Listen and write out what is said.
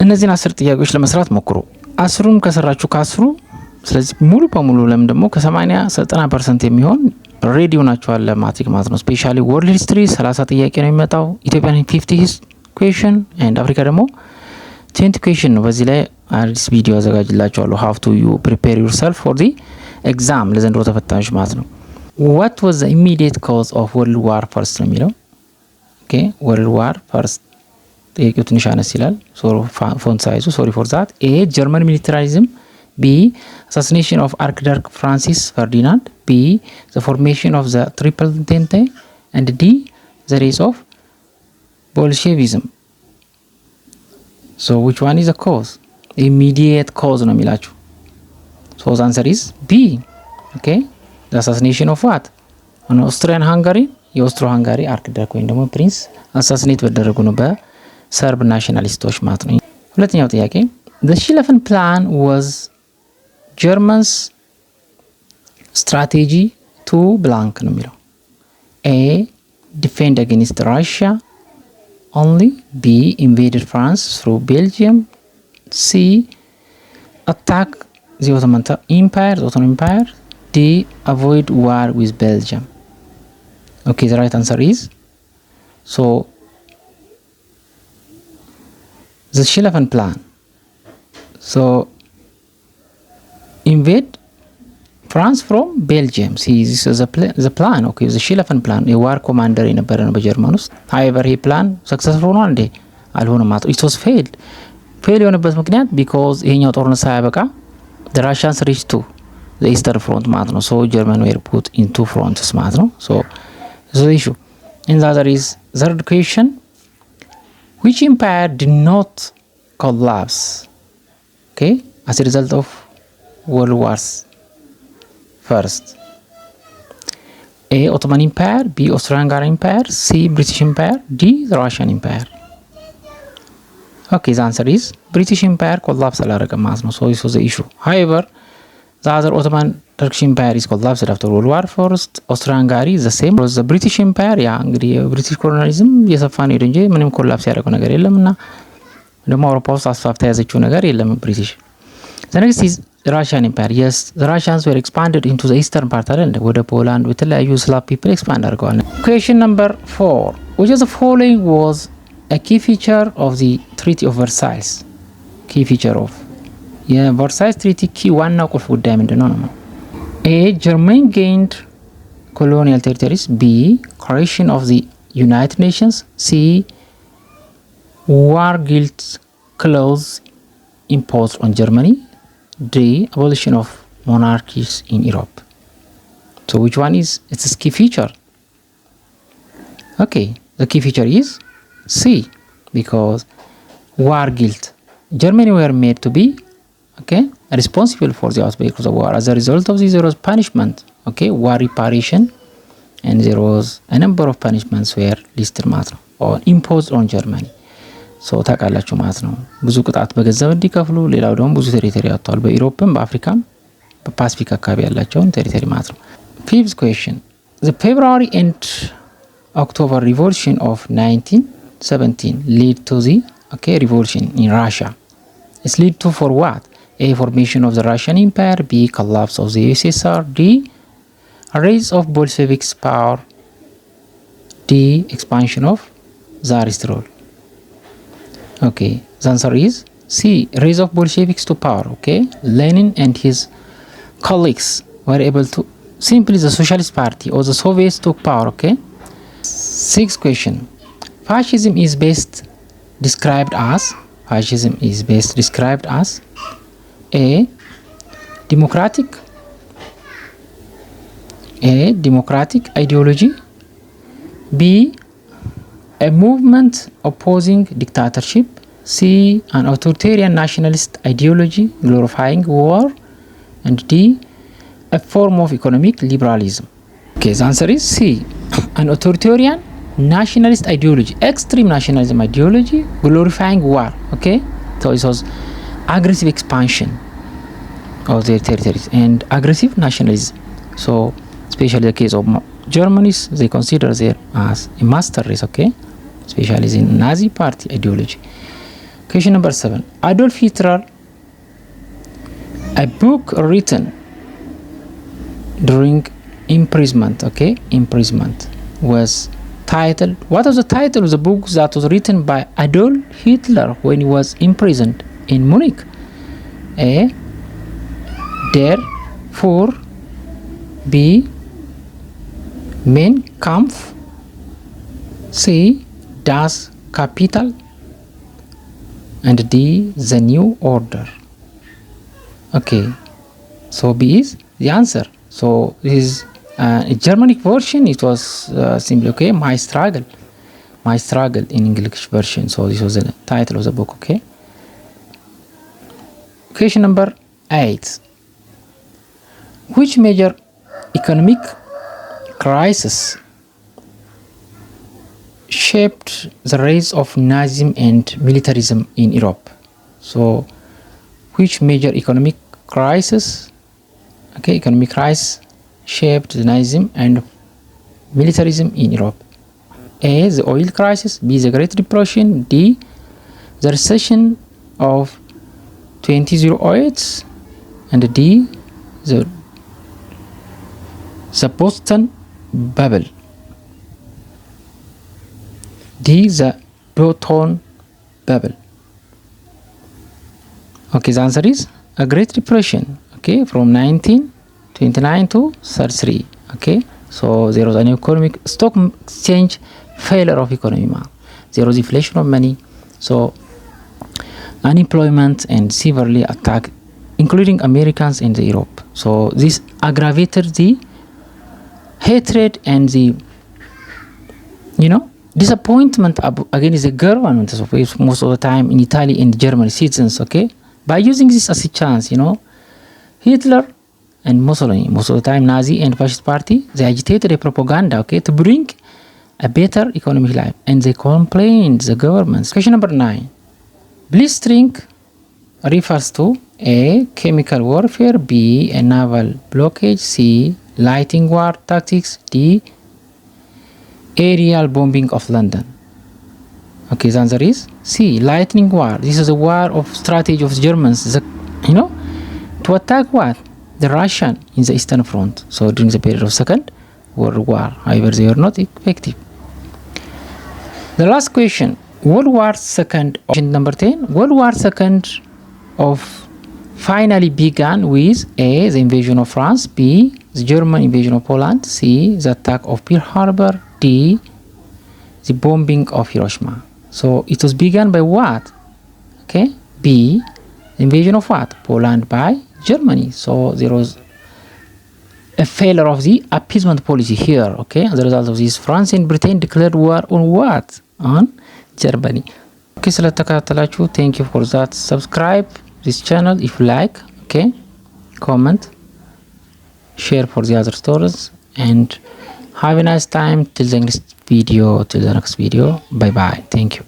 እነዚህን 10 ጥያቄዎች ለመስራት ሞክሩ። 10ሩም ከሰራችሁ ከ10ሩ ስለዚህ ሙሉ በሙሉ ለምን ደግሞ ከ80-90% የሚሆን ሬዲ ሆናችኋል ለማትሪክ ማለት ነው። ስፔሻሊ ወርልድ ሂስትሪ 30 ጥያቄ ነው የሚመጣው። ኢትዮጵያን 50 ኩዌሽን ኤንድ አፍሪካ ደግሞ 20 ኩዌሽን ነው። በዚህ ላይ አዲስ ቪዲዮ አዘጋጅላችኋለሁ how to you prepare yourself for the exam ለዘንድሮ ተፈታኞች ማለት ነው። what was the immediate cause of world war first ነው የሚለው። ኦኬ world war first ጥያቄው ትንሽ አነስ ይላል። ፎንት ሳይዙ ሶሪ ፎር ዛት። ኤ ጀርመን ሚሊታሪዝም፣ ቢ assassination of Archduke Francis Ferdinand, B the formation of the Triple Entente, and D the rise of Bolshevism. So which one is the cause? Immediate cause ነው የሚላችሁ። So the answer is B. Okay, the assassination of what? on Austrian Hungary የኦስትሮ ሃንጋሪ አርክዳክ ወይም ደግሞ ፕሪንስ አሳሲኔት በደረጉ ነው በሰርብ ናሽናሊስቶች ማለት ነው። ሁለተኛው ጥያቄ the Schlieffen plan was Germans strategy to blank ነው የሚለው። A defend against Russia only, B invaded France through Belgium, C attack the Ottoman Empire, D avoid war with Belgium. Okay, the right answer is so the Schlieffen plan. So invade France from Belgium. See, this is the plan. Okay, the Schlieffen plan. A war commander የነበረ ነው በጀርመን ውስጥ። however he plan successful ሆኗል እንዴ? አልሆነም ማለት it was failed የሆነበት ምክንያት because ይሄኛው ጦርነት ሳያበቃ the Russians reached to the eastern front ማለት ነው። so German were put into fronts ማለት ነው። so the issue and the other is third question, which empire did not collapse okay as a result of world wars first? A Ottoman Empire, B Austro-Hungarian Empire, C British Empire, D the Russian Empire. Okay, the answer is British Empire collapsed አላረገም ማለት ነው። so this was the issue. However, the other Ottoman Turkish Empire is collapsed after World War First. Austro-Hungary the same. the British Empire ያ እንግዲህ ብሪቲሽ ኮሎኒያሊዝም እየሰፋ ነው ሄደ እንጂ ምንም ኮላፕስ ያደረገው ነገር የለምና ደግሞ አውሮፓ ውስጥ አስፋፍታ ያዘችው ነገር የለም ብሪቲሽ። the next is Russian Empire. Yes, the Russians were expanded into the eastern part አይደል ወደ ፖላንድ የተለያዩ ስላቭ people expand አድርገዋል። question number 4, which of the following was a key feature of the Treaty of Versailles? key feature of የቨርሳይልስ ትሪቲ ኪ ዋና ቁልፍ ጉዳይ ምንድነው ነው? A Germany gained colonial territories, B creation of the United Nations, C war guilt clause imposed on Germany, D abolition of monarchies in Europe. So which one is its key feature? Okay, the key feature is C, because war guilt. Germany were made to be responsible for the outbreak of the war. As a result of this, there was punishment, war reparation, and there was a number of punishments were listed ማለት ነው or imposed on Germany. so ታውቃላችሁ ማለት ነው ብዙ ቅጣት በገንዘብ እንዲከፍሉ፣ ሌላው ደግሞ ብዙ ቴሪቶሪ አጥተዋል በዩሮፕም በአፍሪካም በፓሲፊክ አካባቢ ያላቸውን ቴሪቶሪ ማለት ነው። fifth question, the February and October revolution of 1917 lead to the revolution in Russia. It's lead to for what? A formation of the Russian Empire, B collapse of the USSR, D rise of Bolsheviks power, D expansion of Tsarist rule. Okay, the answer is C, rise of Bolsheviks to power. Lenin and his colleagues were able to simply the Socialist Party or the Soviets took power. Sixth question, fascism is best described as A democratic ideology, B a movement opposing dictatorship, C an authoritarian nationalist ideology glorifying war, and D a form of economic liberalism. Okay, the answer is C, an authoritarian nationalist ideology, extreme nationalism ideology glorifying war. So it was aggressive expansion of their territories and aggressive nationalism. So especially the case of Germany, they consider them as a master race, especially in Nazi party ideology. Question number 7. Adolf Hitler, a book written during imprisonment, okay, imprisonment, was titled, what was the title of the book that was written by Adolf Hitler when he was imprisoned in Munich? A. Der Fuhrer, B. Mein Kampf, C. Das Kapital, and D. The New Order. Okay, so B is the answer. So this is a Germanic version. It was simply, okay, My Struggle in English version. So this was the title of the book. Okay. Question number 8. Which major economic crisis shaped the rise of Nazism and militarism in Europe? So which major economic crisis, okay, economic crisis shaped the Nazism and militarism in Europe? A. The oil crisis, B. the Great Depression, D. the recession of 2008, and D. the Boston bubble. D. the Boston bubble. Okay, the answer is a Great Depression, okay, from 1929 to 33. Okay, so there was an economic stock exchange failure of economy. There was inflation of money, so unemployment and severely attacked, including Americans in Europe. So this aggravated the hatred and the, disappointment against the government most of the time in Italy and German citizens. Okay, by using this as a chance, Hitler and Mussolini, most of the time Nazi and Fascist party, they agitated a propaganda, okay, to bring a better economic life, and they complained the governments. Question number 9. Blitzkrieg refers to A. chemical warfare, B. a naval blockade, C. lightning war tactics, D. aerial bombing of London. Okay, the answer is C. lightning war. This is a war of strategy of Germans, to attack what? The Russian in the Eastern Front. So during the period of Second World War. However, they were not effective. The last question. World War II, option number 10. World War II finally began with A. the invasion of France, B. the German invasion of Poland, C. the attack of Pearl Harbor, D. the bombing of Hiroshima. So it was begun by what? Okay, B. the invasion of what? Poland by Germany. So there was a failure of the appeasement policy here. Okay, as a result of this, France and Britain declared war on what? On Germany. Okay, ስለተከታተላችሁ thank you for that. Subscribe this channel if you like. Okay, comment, share for the other stories, and have a nice time till the next video. Bye bye. Thank you.